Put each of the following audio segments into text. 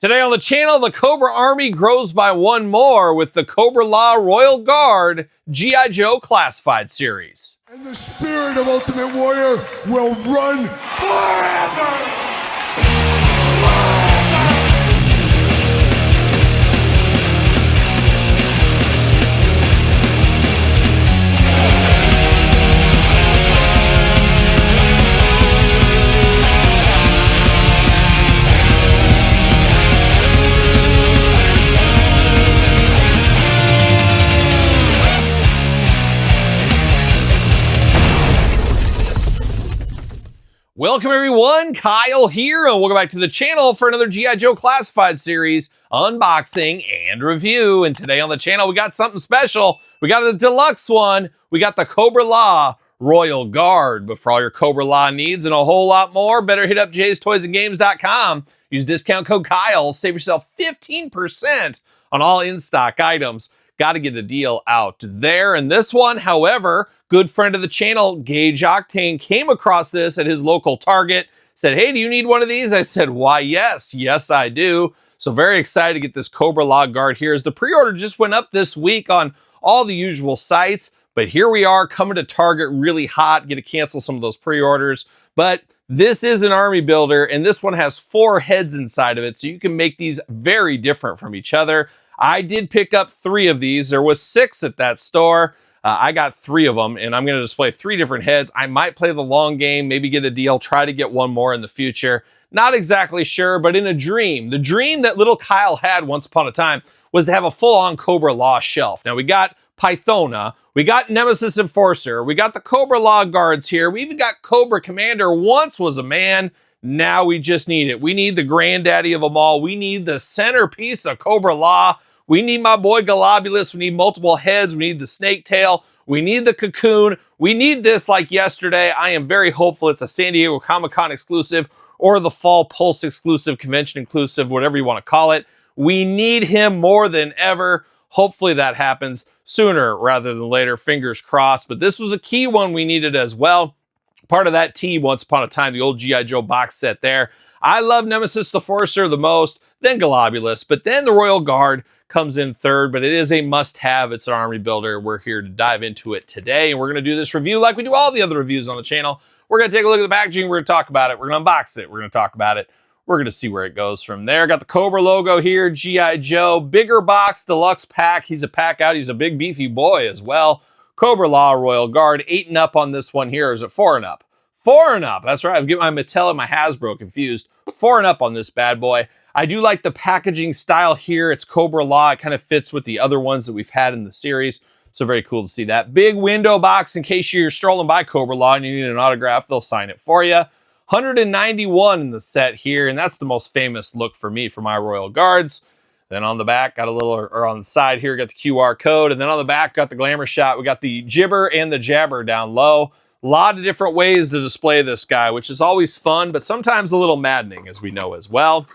Today on the channel, the Cobra Army grows by one more with the Cobra-La Royal Guard G.I. Joe Classified Series. And the spirit of Ultimate Warrior will run forever! Welcome everyone, Kyle here, and welcome back to the channel for another G.I. Joe Classified Series unboxing and review. And today on the channel, we got something special. We got a deluxe one. We got the Cobra-La Royal Guard. But for all your Cobra-La needs and a whole lot more, better hit up jaystoysandgames.com. Use discount code Kyle. Save yourself 15% on all in-stock items. Got to get a deal out there. And this one, however, good friend of the channel, Gage Octane, came across this at his local Target, said, hey, do you need one of these? I said, why, yes, I do. So very excited to get this Cobra-La Guard here, as the pre-order just went up this week on all the usual sites. But here we are coming to Target really hot, get to cancel some of those pre-orders. But this is an army builder, and this one has 4 heads inside of it, so you can make these very different from each other. I did pick up 3 of these. There was 6 at that store. I got 3 of them, and I'm going to display 3 different heads. I might play the long game, maybe get a deal, try to get one more in the future. Not exactly sure, but in a dream, the dream that little Kyle had once upon a time was to have a full-on Cobra-La shelf. Now, we got Pythona, we got Nemesis Enforcer, we got the Cobra-La guards here, we even got Cobra Commander, once was a man. Now we just need it. We need the granddaddy of them all. We need the centerpiece of Cobra-La. We need my boy Globulus. We need multiple heads. We need the snake tail. We need the cocoon. We need this like yesterday. I am very hopeful it's a San Diego Comic-Con exclusive or the Fall Pulse exclusive, convention inclusive, whatever you want to call it. We need him more than ever. Hopefully that happens sooner rather than later. Fingers crossed. But this was a key one we needed as well. Part of that team, once upon a time, the old G.I. Joe box set there. I love Nemesis the Enforcer the most, then Globulus, but then the Royal Guard comes in third, but it is a must-have. It's an army builder. We're here to dive into it today, and we're going to do this review like we do all the other reviews on the channel. We're going to take a look at the packaging. We're going to talk about it. We're going to unbox it. We're going to talk about it. We're going to see where it goes from there. Got the Cobra logo here, G.I. Joe. Bigger box, deluxe pack. He's a pack out. He's a big, beefy boy as well. Cobra-La Royal Guard. 8 and up on this one here. Or is it 4 and up? 4 and up. That's right. I'm getting my Mattel and my Hasbro confused. 4 and up on this bad boy. I do like the packaging style here. It's Cobra-La. It kind of fits with the other ones that we've had in the series. So very cool to see that. Big window box in case you're strolling by Cobra-La and you need an autograph. They'll sign it for you. 191 in the set here. And that's the most famous look for me for my Royal Guards. Then on the back, got a little, or on the side here, got the QR code. And then on the back, got the glamour shot. We got the jibber and the jabber down low. A lot of different ways to display this guy, which is always fun, but sometimes a little maddening, as we know as well.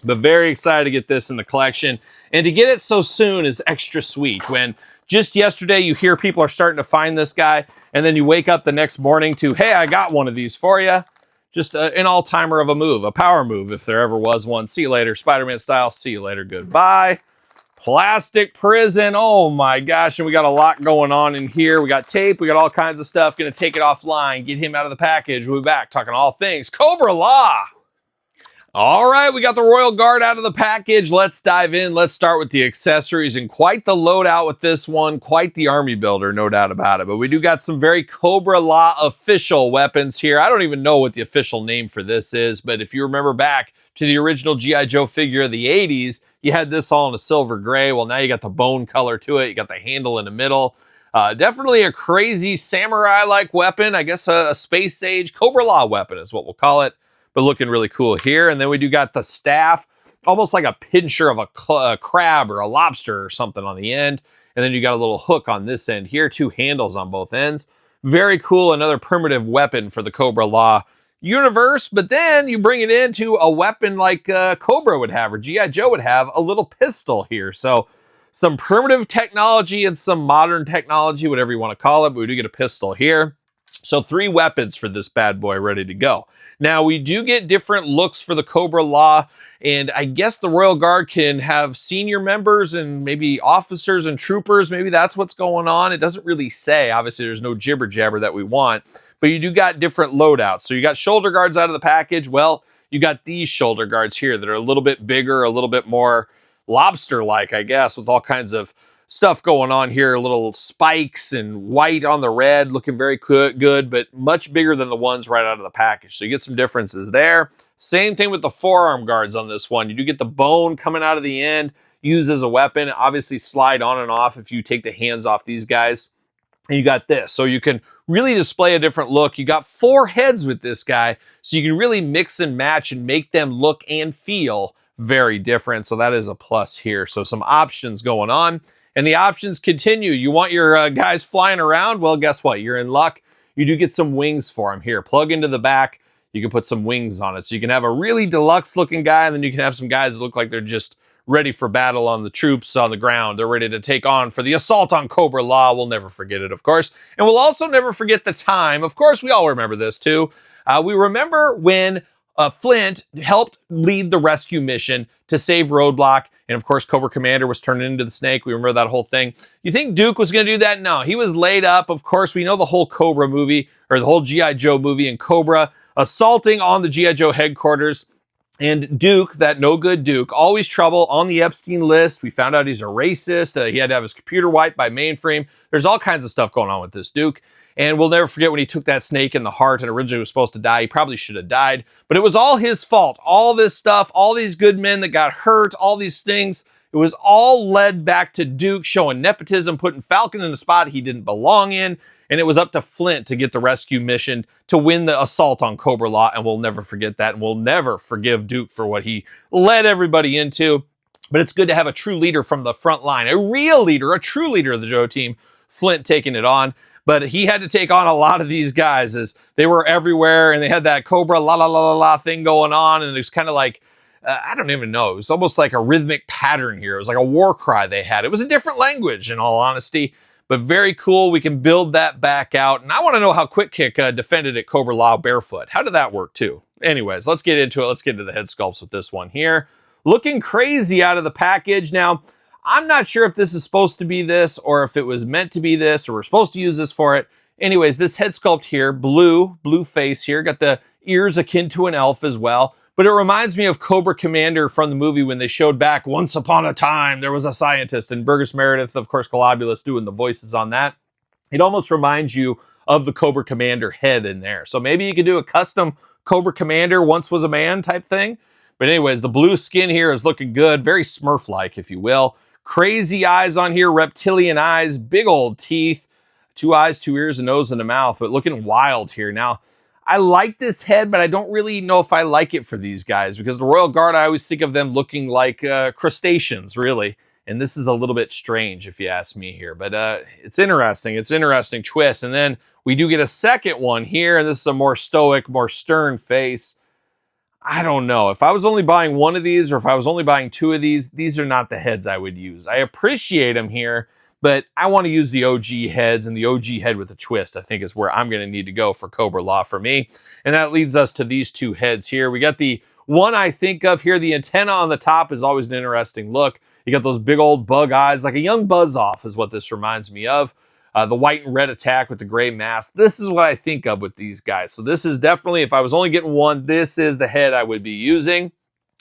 But very excited to get this in the collection. And to get it so soon is extra sweet. When just yesterday you hear people are starting to find this guy, and then you wake up the next morning to, hey, I got one of these for you. Just an all-timer of a move, a power move, if there ever was one. See you later, Spider-Man style. See you later, goodbye. Plastic prison, oh my gosh, and we got a lot going on in here. We got tape, we got all kinds of stuff. Gonna take it offline, get him out of the package. We'll be back talking all things Cobra-La. All right, we got the Royal Guard out of the package. Let's dive in. Let's start with the accessories, and quite the loadout with this one. Quite the army builder, no doubt about it. But we do got some very Cobra-La official weapons here. I don't even know what the official name for this is, but if you remember back to the original G.I. Joe figure of the 80s, you had this all in a silver gray. Well, now you got the bone color to it. You got the handle in the middle. Definitely a crazy samurai-like weapon. I guess a space-age Cobra-La weapon is what we'll call it. But looking really cool here. And then we do got the staff, almost like a pincher of a crab or a lobster or something on the end. And then you got a little hook on this end here, 2 handles on both ends. Very cool, another primitive weapon for the Cobra-La universe. But then you bring it into a weapon like Cobra would have, or G.I. Joe would have, a little pistol here. So some primitive technology and some modern technology, whatever you want to call it. But we do get a pistol here. So 3 weapons for this bad boy ready to go. Now, we do get different looks for the Cobra-La, and I guess the Royal Guard can have senior members and maybe officers and troopers. Maybe that's what's going on. It doesn't really say. Obviously, there's no jibber jabber that we want, but you do got different loadouts. So you got shoulder guards out of the package. Well, you got these shoulder guards here that are a little bit bigger, a little bit more lobster-like, I guess, with all kinds of stuff going on here, little spikes and white on the red, looking very good, but much bigger than the ones right out of the package. So you get some differences there. Same thing with the forearm guards on this one. You do get the bone coming out of the end, used as a weapon. Obviously slide on and off if you take the hands off these guys. And you got this, so you can really display a different look. You got 4 heads with this guy, so you can really mix and match and make them look and feel very different. So that is a plus here. So some options going on. And the options continue. You want your guys flying around? Well, guess what? You're in luck. You do get some wings for them here. Plug into the back. You can put some wings on it. So you can have a really deluxe looking guy, and then you can have some guys that look like they're just ready for battle on the troops on the ground. They're ready to take on for the assault on Cobra-La. We'll never forget it, of course. And we'll also never forget the time. Of course, we all remember this too. We remember when Flint helped lead the rescue mission to save Roadblock. And of course, Cobra Commander was turned into the snake. We remember that whole thing. You think Duke was going to do that? No, he was laid up. Of course, we know the whole Cobra movie, or the whole G.I. Joe movie, and Cobra assaulting on the G.I. Joe headquarters. And Duke, that no good Duke, always trouble on the Epstein list. We found out he's a racist. He had to have his computer wiped by mainframe. There's all kinds of stuff going on with this Duke. And we'll never forget when he took that snake in the heart and originally was supposed to die. He probably should have died. But it was all his fault. All this stuff, all these good men that got hurt, all these things, it was all led back to Duke showing nepotism, putting Falcon in a spot he didn't belong in. And it was up to Flint to get the rescue mission to win the assault on Cobra-La. And we'll never forget that. And we'll never forgive Duke for what he led everybody into. But it's good to have a true leader from the front line, a real leader, a true leader of the Joe team, Flint taking it on. But he had to take on a lot of these guys as they were everywhere and they had that Cobra-La thing going on. And it was kind of like, I don't even know. It was almost like a rhythmic pattern here. It was like a war cry they had. It was a different language in all honesty, but very cool. We can build that back out. And I want to know how Quick Kick defended at Cobra-La barefoot. How did that work too? Anyways, let's get into it. Let's get into the head sculpts with this one here. Looking crazy out of the package. Now, I'm not sure if this is supposed to be this or if it was meant to be this or we're supposed to use this for it. Anyways, this head sculpt here, blue face here, got the ears akin to an elf as well. But it reminds me of Cobra Commander from the movie when they showed back once upon a time there was a scientist, and Burgess Meredith, of course, Globulus doing the voices on that. It almost reminds you of the Cobra Commander head in there. So maybe you could do a custom Cobra Commander once was a man type thing. But anyways, the blue skin here is looking good, very Smurf-like, if you will. Crazy eyes on here, reptilian eyes, big old teeth, 2 eyes, 2 ears, a nose, and a mouth, but looking wild here. Now, I like this head, but I don't really know if I like it for these guys because the Royal Guard, I always think of them looking like crustaceans, really. And this is a little bit strange, if you ask me here. But it's interesting. It's an interesting twist. And then we do get a second one here, and this is a more stoic, more stern face. I don't know. If I was only buying one of these or if I was only buying 2 of these are not the heads I would use. I appreciate them here, but I want to use the OG heads, and the OG head with a twist, I think, is where I'm going to need to go for Cobra-La for me. And that leads us to these 2 heads here. We got the one I think of here. The antenna on the top is always an interesting look. You got those big old bug eyes, like a young Buzz-Off is what this reminds me of. The white and red attack with the gray mask. This is what I think of with these guys. So this is definitely, if I was only getting one, this is the head I would be using.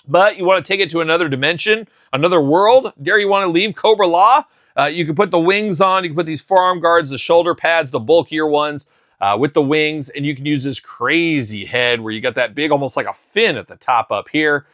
But you want to take it to another dimension, another world. Dare you want to leave Cobra-La? You can put the wings on. You can put these forearm guards, the shoulder pads, the bulkier ones with the wings. And you can use this crazy head where you got that big, almost like a fin at the top up here.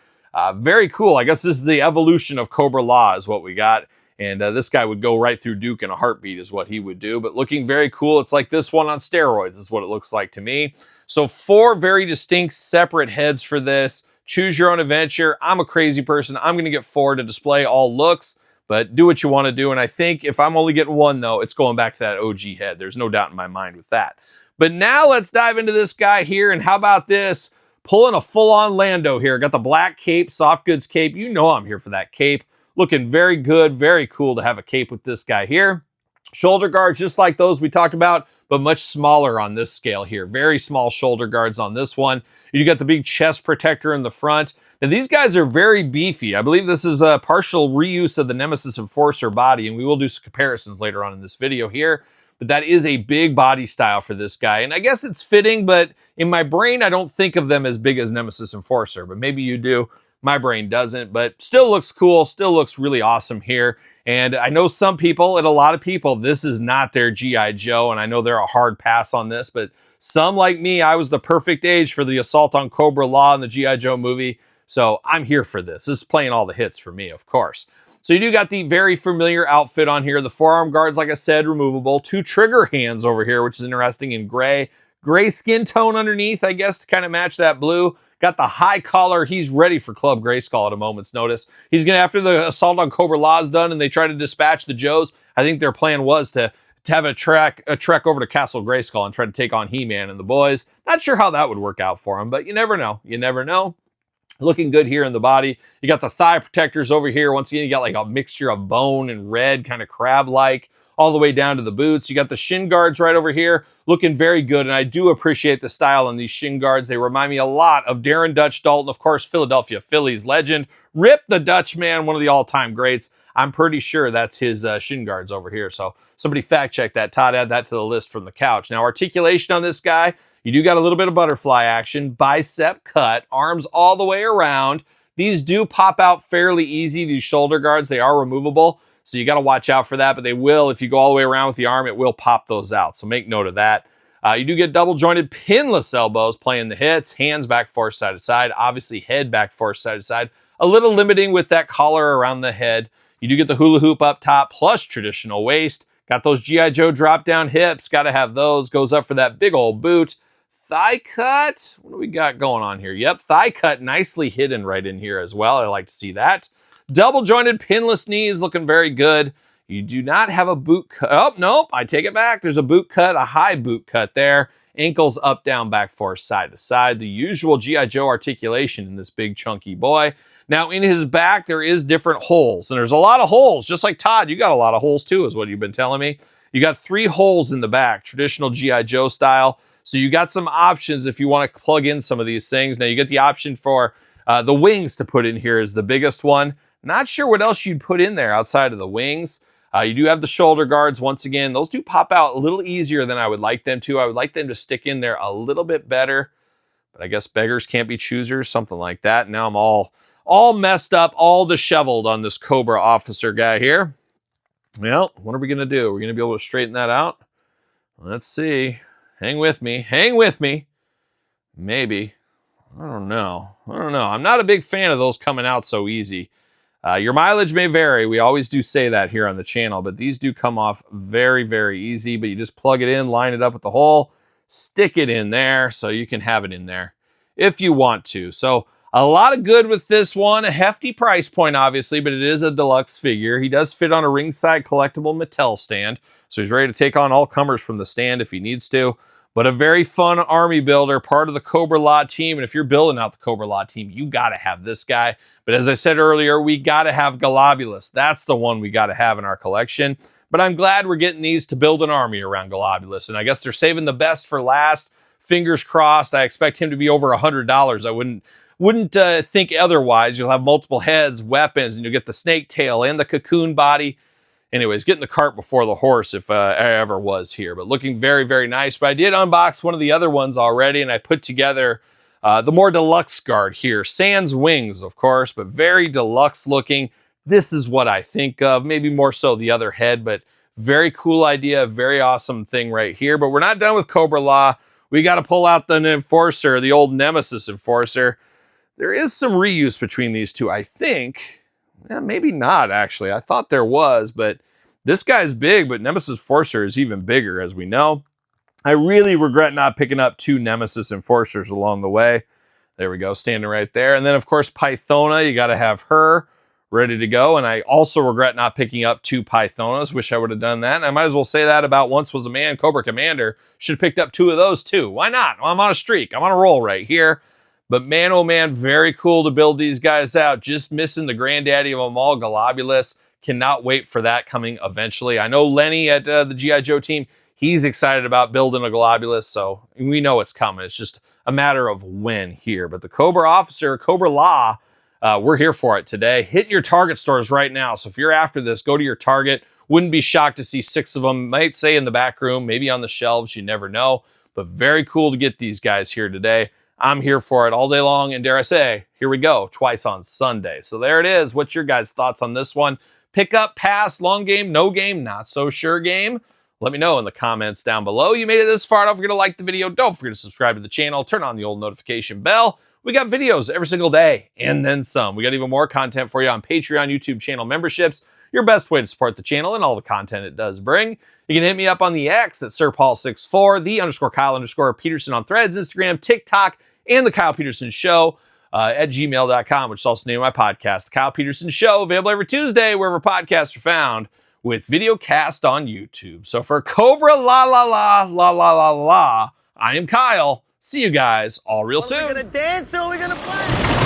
Very cool. I guess this is the evolution of Cobra-La is what we got. And this guy would go right through Duke in a heartbeat is what he would do. But looking very cool. It's like this one on steroids is what it looks like to me. So 4 very distinct separate heads for this. Choose your own adventure. I'm a crazy person. I'm going to get 4 to display all looks. But do what you want to do. And I think if I'm only getting one, though, it's going back to that OG head. There's no doubt in my mind with that. But now let's dive into this guy here. And how about this? Pulling a full-on Lando here. Got the black cape, soft goods cape. You know I'm here for that cape. Looking very good, very cool to have a cape with this guy here. Shoulder guards just like those we talked about, but much smaller on this scale here. Very small shoulder guards on this one. You got the big chest protector in the front. Now, these guys are very beefy. I believe this is a partial reuse of the Nemesis Enforcer body, and we will do some comparisons later on in this video here. But that is a big body style for this guy. And I guess it's fitting, but in my brain, I don't think of them as big as Nemesis Enforcer. But maybe you do. My brain doesn't, but still looks cool. Still looks really awesome here. And I know some people, and a lot of people, this is not their G.I. Joe. And I know they're a hard pass on this, but some like me, I was the perfect age for the assault on Cobra-La in the G.I. Joe movie. So I'm here for this. This is playing all the hits for me, of course. So you do got the very familiar outfit on here. The forearm guards, like I said, removable. 2 trigger hands over here, which is interesting in gray. Gray skin tone underneath, I guess, to kind of match that blue. Got the high collar. He's ready for Club Grayskull at a moment's notice. He's going to, after the assault on Cobra-La is done and they try to dispatch the Joes, I think their plan was to have a trek over to Castle Grayskull and try to take on He-Man and the boys. Not sure how that would work out for him, but you never know. You never know. Looking good here in the body. You got the thigh protectors over here. Once again, you got like a mixture of bone and red, kind of crab-like, all the way down to the boots. You got the shin guards right over here, looking very good. And I do appreciate the style on these shin guards. They remind me a lot of Darren Dutch Dalton, of course, Philadelphia Phillies legend. Rip the Dutchman, one of the all-time greats. I'm pretty sure that's his shin guards over here. So somebody fact check that. Todd, add that to the list from the couch. Now, articulation on this guy. You do got a little bit of butterfly action, bicep cut, arms all the way around. These do pop out fairly easy, these shoulder guards. They are removable, so you got to watch out for that, but they will, if you go all the way around with the arm, it will pop those out, so make note of that. You do get double-jointed pinless elbows playing the hits, hands back, forth, side to side, obviously head back, forth, side to side. A little limiting with that collar around the head. You do get the hula hoop up top, plus traditional waist. Got those G.I. Joe drop-down hips, got to have those. Goes up for that big old boot. Thigh cut, what do we got going on here? Yep, thigh cut nicely hidden right in here as well. I like to see that. Double jointed pinless knees looking very good. You do not have a boot cut. Oh, nope, I take it back. There's a boot cut, a high boot cut there. Ankles up, down, back, forth, side to side. The usual G.I. Joe articulation in this big chunky boy. Now in his back, there is different holes, and there's a lot of holes. Just like Todd, you got a lot of holes too, is what you've been telling me. You got 3 holes in the back, traditional G.I. Joe style. So you got some options if you want to plug in some of these things. Now you get the option for the wings to put in here is the biggest one. Not sure what else you'd put in there outside of the wings. You do have the shoulder guards. Once again, those do pop out a little easier than I would like them to. I would like them to stick in there a little bit better. But I guess beggars can't be choosers, something like that. Now I'm all messed up, all disheveled on this Cobra officer guy here. Well, what are we going to do? We're going to be able to straighten that out? Let's see. Hang with me. Hang with me. Maybe. I don't know. I'm not a big fan of those coming out so easy. Your mileage may vary. We always do say that here on the channel, but these do come off very, very easy. But you just plug it in, line it up with the hole, stick it in there so you can have it in there if you want to. So a lot of good with this one. A hefty price point, obviously, but it is a deluxe figure. He does fit on a ringside collectible Mattel stand, so he's ready to take on all comers from the stand if he needs to. But a very fun army builder, part of the Cobra-La team. And if you're building out the Cobra-La team, you got to have this guy. But as I said earlier, we got to have Globulus. That's the one we got to have in our collection. But I'm glad we're getting these to build an army around Globulus. And I guess they're saving the best for last. Fingers crossed. I expect him to be over $100. I wouldn't think otherwise. You'll have multiple heads, weapons, and you'll get the snake tail and the cocoon body. Anyways, getting the cart before the horse if I ever was here. But looking very, very nice. But I did unbox one of the other ones already, and I put together the more deluxe guard here. Sans wings, of course, but very deluxe looking. This is what I think of. Maybe more so the other head, but very cool idea. Very awesome thing right here. But we're not done with Cobra-La. We got to pull out the Enforcer, the old Nemesis Enforcer. There is some reuse between these two, I think. Yeah, maybe not, actually. I thought there was, but this guy's big, but Nemesis Enforcer is even bigger, as we know. I really regret not picking up 2 Nemesis Enforcers along the way. There we go, standing right there. And then, of course, Pythona, you got to have her ready to go. And I also regret not picking up 2 Pythonas. Wish I would have done that. And I might as well say that about Once Was a Man, Cobra Commander. Should have picked up 2 of those, too. Why not? Well, I'm on a streak. I'm on a roll right here. But man, oh man, very cool to build these guys out. Just missing the granddaddy of them all, Globulus. Cannot wait for that coming eventually. I know Lenny at the G.I. Joe team, He's excited about building a globulus, so we know it's coming. It's just a matter of when here. But the Cobra officer, Cobra-La, we're here for it today. Hit your Target stores right now. So if you're after this, go to your Target. Wouldn't be shocked to see 6 of them, might say in the back room, maybe on the shelves. You never know. But very cool to get these guys here today. I'm here for it all day long. And dare I say, here we go, twice on Sunday. So there it is. What's your guys' thoughts on this one? Pick up, pass, long game, no game, not so sure game? Let me know in the comments down below. You made it this far. Don't forget to like the video. Don't forget to subscribe to the channel. Turn on the old notification bell. We got videos every single day and then some. We got even more content for you on Patreon, YouTube channel memberships. Your best way to support the channel and all the content it does bring. You can hit me up on the X at SirPaul64, _Kyle_Peterson on Threads, Instagram, TikTok, and The Kyle Peterson Show at gmail.com, which is also the name of my podcast, The Kyle Peterson Show, available every Tuesday wherever podcasts are found, with video cast on YouTube. So for Cobra-La, I am Kyle. See you guys all real soon. Are we gonna dance or are we gonna play?